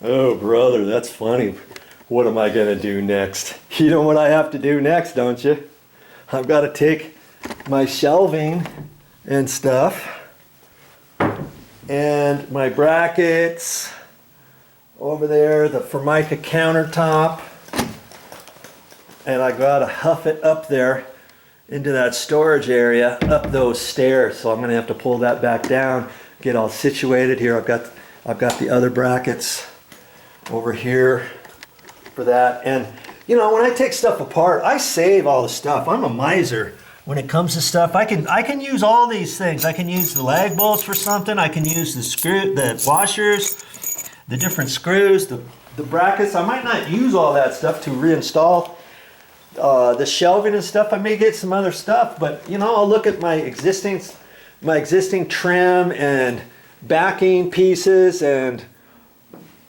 Oh, brother, that's funny. What am I going to do next? You know what I have to do next, don't you? I've got to take my shelving and stuff and my brackets over there, the Formica countertop, and I got to huff it up there into that storage area, up those stairs. So I'm going to have to pull that back down, get all situated here. I've got the other brackets over here for that. And you know, when I take stuff apart, I save all the stuff. I'm a miser when it comes to stuff. I can use all these things. I can use the lag bolts for something. I can use the washers, the different screws, the brackets. I might not use all that stuff to reinstall the shelving and stuff. I may get some other stuff, but you know, I'll look at my existing trim and backing pieces and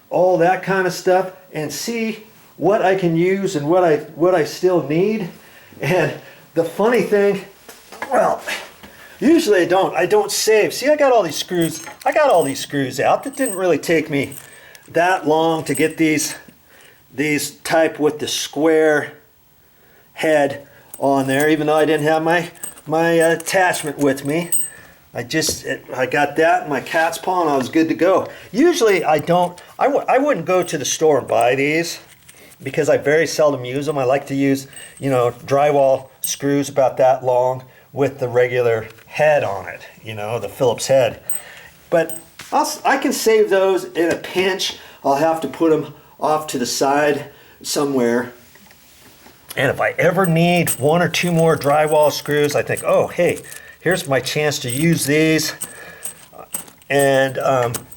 all that kind of stuff and see what I can use and what I still need. And the funny thing, well, usually I don't save. See, I got all these screws out. That didn't really take me that long to get these type with the square head on there, even though I didn't have my attachment with me. I got that in my cat's paw and I was good to go. Usually I wouldn't go to the store and buy these because I very seldom use them. I like to use, you know, drywall screws about that long with the regular head on it, you know, the Phillips head. But I can save those in a pinch. I'll have to put them off to the side somewhere. And if I ever need one or two more drywall screws, I think, oh, hey, here's my chance to use these and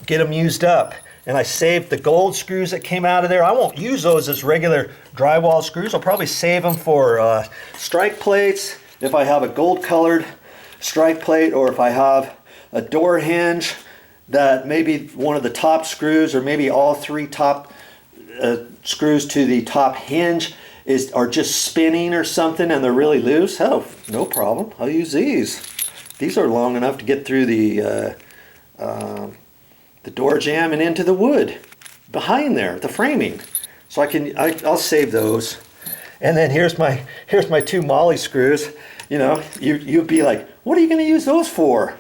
get them used up. And I saved the gold screws that came out of there. I won't use those as regular drywall screws. I'll probably save them for strike plates if I have a gold colored strike plate, or if I have a door hinge that maybe one of the top screws or maybe all three top screws to the top hinge are just spinning or something and they're really loose. Oh, no problem. I'll use these. These are long enough to get through the door jamb and into the wood behind there, the framing. So I'll save those. And then here's my two Molly screws. You know, you'd be like, what are you going to use those for?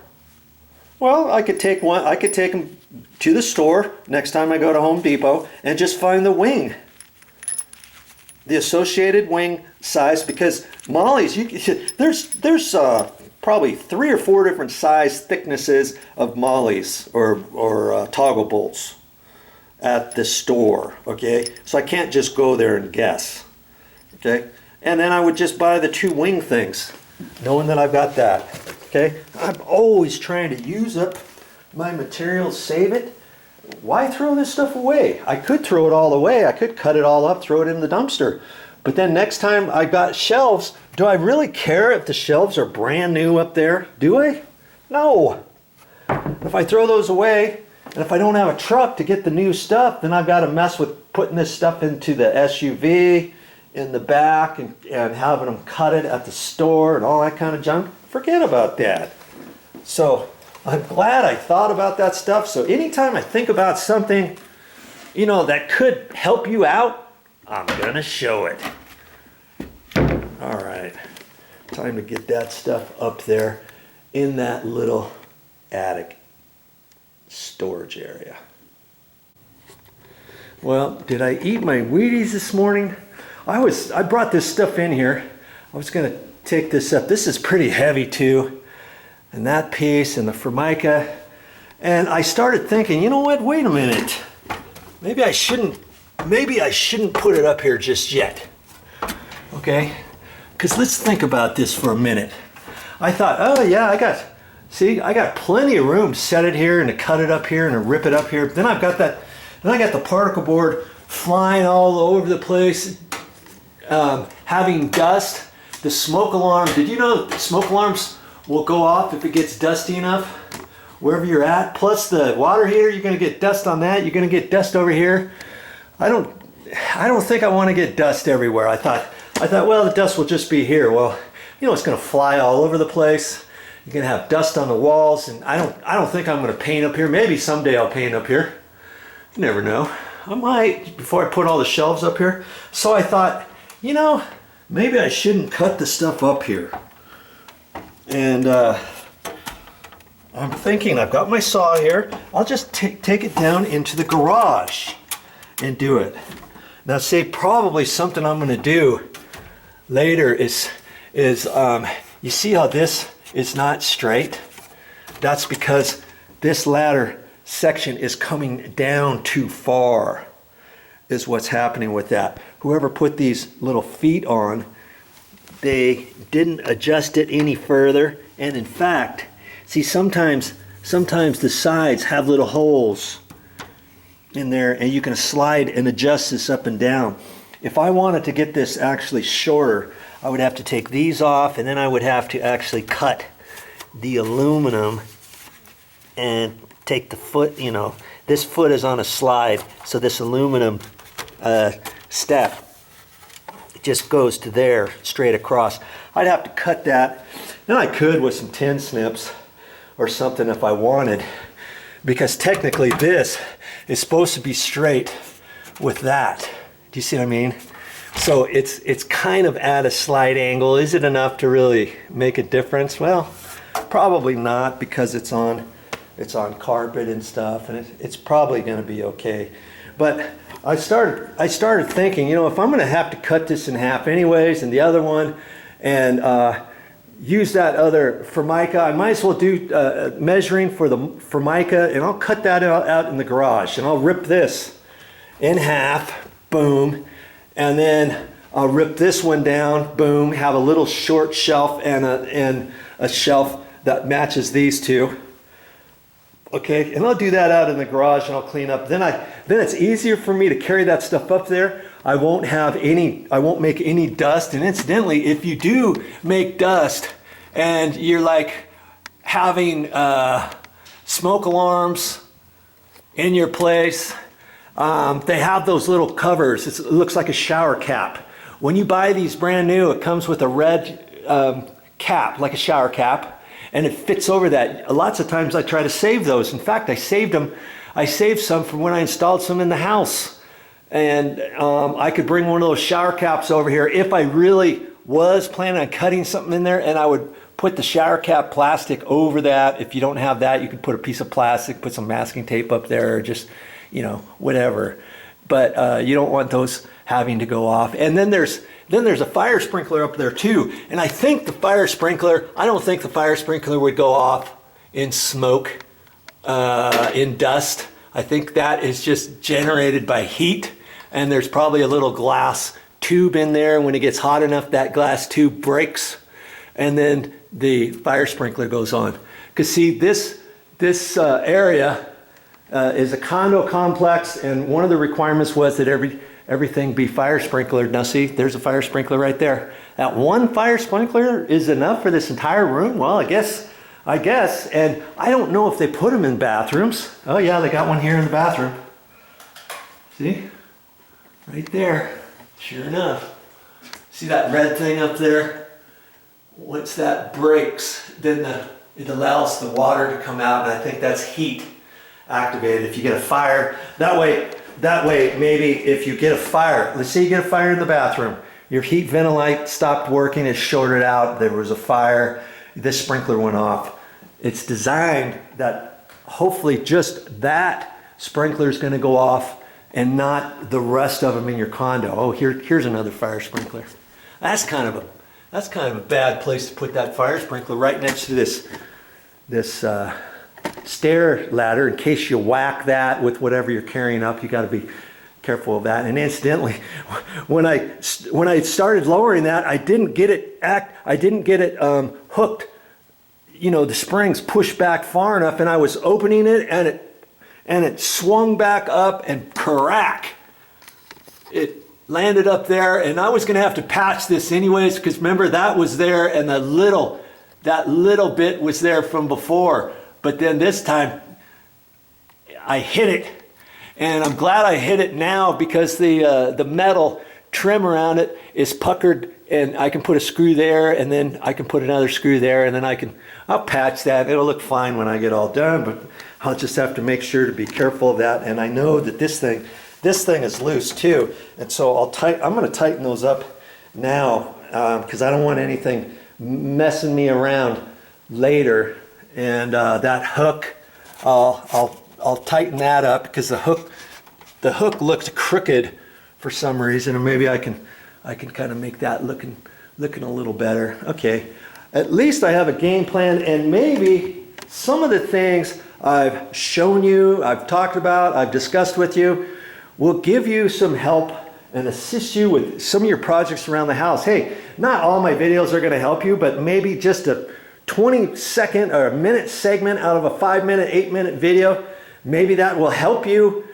Well, I could take them to the store next time I go to Home Depot and just find the wing, the associated wing size, because Molly's, there's probably 3 or 4 different size thicknesses of Molly's or toggle bolts at the store, okay? So I can't just go there and guess, okay? And then I would just buy the 2 wing things, knowing that I've got that, okay? I'm always trying to use up my materials, save it. Why throw this stuff away? I could throw it all away. I could cut it all up, throw it in the dumpster. But then next time I got shelves, do I really care if the shelves are brand new up there? Do I? No. If I throw those away, and if I don't have a truck to get the new stuff, then I've got to mess with putting this stuff into the SUV in the back and having them cut it at the store and all that kind of junk. Forget about that. So I'm glad I thought about that stuff. So anytime I think about something, you know, that could help you out, I'm gonna show it. All right, time to get that stuff up there in that little attic storage area. Well, did I eat my Wheaties this morning? I brought this stuff in here. I was gonna take this up. This is pretty heavy too. And that piece and the Formica. And I started thinking, you know what, wait a minute. Maybe I shouldn't put it up here just yet. Okay? Because let's think about this for a minute. I thought, oh yeah, I got plenty of room to set it here and to cut it up here and to rip it up here. Then I got the particle board flying all over the place, having dust. The smoke alarm, did you know that smoke alarms will go off if it gets dusty enough wherever you're at? Plus the water heater, you're gonna get dust on that. You're gonna get dust over here. I don't think I want to get dust everywhere. I thought, well, the dust will just be here. Well, you know, it's going to fly all over the place. You're going to have dust on the walls, and I don't think I'm going to paint up here. Maybe someday I'll paint up here. You never know. I might, before I put all the shelves up here. So I thought, you know, maybe I shouldn't cut the stuff up here. And I'm thinking, I've got my saw here. I'll just take it down into the garage and do it. Now, say probably something I'm going to do later is you see how this is not straight? That's because this ladder section is coming down too far, is what's happening with that. Whoever put these little feet on, they didn't adjust it any further. And in fact, see, sometimes the sides have little holes in there, and you can slide and adjust this up and down. If I wanted to get this actually shorter, I would have to take these off, and then I would have to actually cut the aluminum and take the foot, you know, this foot is on a slide, so this aluminum step just goes to there straight across. I'd have to cut that. Then I could with some tin snips or something if I wanted, because technically this is supposed to be straight with that. Do you see what I mean? So it's kind of at a slight angle. Is it enough to really make a difference? Well, probably not, because it's on carpet and stuff, and it's probably going to be okay. But I started thinking, you know, if I'm going to have to cut this in half anyways, and the other one, and use that other Formica, I might as well do measuring for the Formica, and I'll cut that out in the garage, and I'll rip this in half, boom, and then I'll rip this one down, boom, have a little short shelf and a shelf that matches these two. Okay, and I'll do that out in the garage, and I'll clean up. Then it's easier for me to carry that stuff up there. I won't make any dust. And incidentally, if you do make dust and you're like having smoke alarms in your place, they have those little covers. It looks like a shower cap. When you buy these brand new, it comes with a red cap, like a shower cap. And it fits over that. Lots of times I try to save those. In fact, I saved some from when I installed some in the house. And I could bring one of those shower caps over here if I really was planning on cutting something in there, and I would put the shower cap plastic over that. If you don't have that, you could put a piece of plastic, put some masking tape up there, or just, you know, whatever. But you don't want those having to go off. And then there's a fire sprinkler up there too. And I don't think the fire sprinkler would go off in smoke, in dust. I think that is just generated by heat. And there's probably a little glass tube in there. And when it gets hot enough, that glass tube breaks. And then the fire sprinkler goes on. Because see, this area is a condo complex. And one of the requirements was that everything be fire sprinklered. Now see, there's a fire sprinkler right there. That one fire sprinkler is enough for this entire room? Well, I guess. And I don't know if they put them in bathrooms. Oh yeah, they got one here in the bathroom. See? Right there. Sure enough. See that red thing up there? Once that breaks, then it allows the water to come out, and I think that's heat activated. If you get a fire, that way maybe if you get a fire, let's say you get a fire in the bathroom, your heat ventilate stopped working, it shorted out, there was a fire, this sprinkler went off. It's designed that hopefully just that sprinkler is going to go off and not the rest of them in your condo. Oh, here's another fire sprinkler. That's kind of a bad place to put that fire sprinkler, right next to this stair ladder, in case you whack that with whatever you're carrying up. You got to be careful of that. And incidentally, when I started lowering that, I didn't get it hooked. You know, the springs pushed back far enough, and I was opening it, and it swung back up, and crack! It landed up there, and I was going to have to patch this anyways, because remember, that was there, and that little bit was there from before. But then this time, I hit it, and I'm glad I hit it now, because the metal trim around it is puckered, and I can put a screw there, and then I can put another screw there, and then I'll patch that. It'll look fine when I get all done, but I'll just have to make sure to be careful of that. And I know that this thing this thing is loose too. And so I'm gonna tighten those up now because I don't want anything messing me around later. And that hook, I'll tighten that up because the hook looked crooked for some reason, and maybe I can kind of make that looking a little better. Okay, at least I have a game plan, and maybe some of the things I've shown you, I've talked about, I've discussed with you, will give you some help and assist you with some of your projects around the house. Hey, not all my videos are going to help you, but maybe just a 20-second or a minute segment out of a 5-minute, 8-minute video, maybe that will help you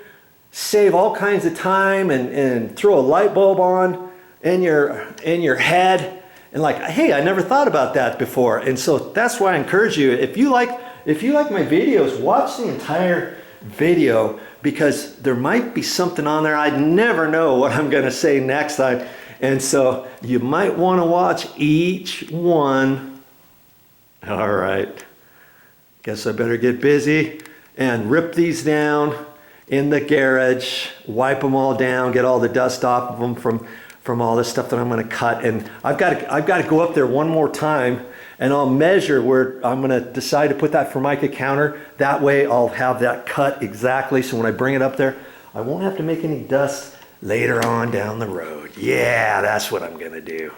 save all kinds of time and throw a light bulb on in your head and like, hey, I never thought about that before. And so that's why I encourage you, if you like my videos, watch the entire video, because there might be something on there. I never know what I'm gonna say next time. And so you might wanna watch each one. All right, guess I better get busy and rip these down in the garage, wipe them all down, get all the dust off of them from all this stuff that I'm gonna cut. And I've got to go up there one more time, and I'll measure where I'm gonna decide to put that Formica counter. That way I'll have that cut exactly, so when I bring it up there, I won't have to make any dust later on down the road. Yeah, that's what I'm gonna do.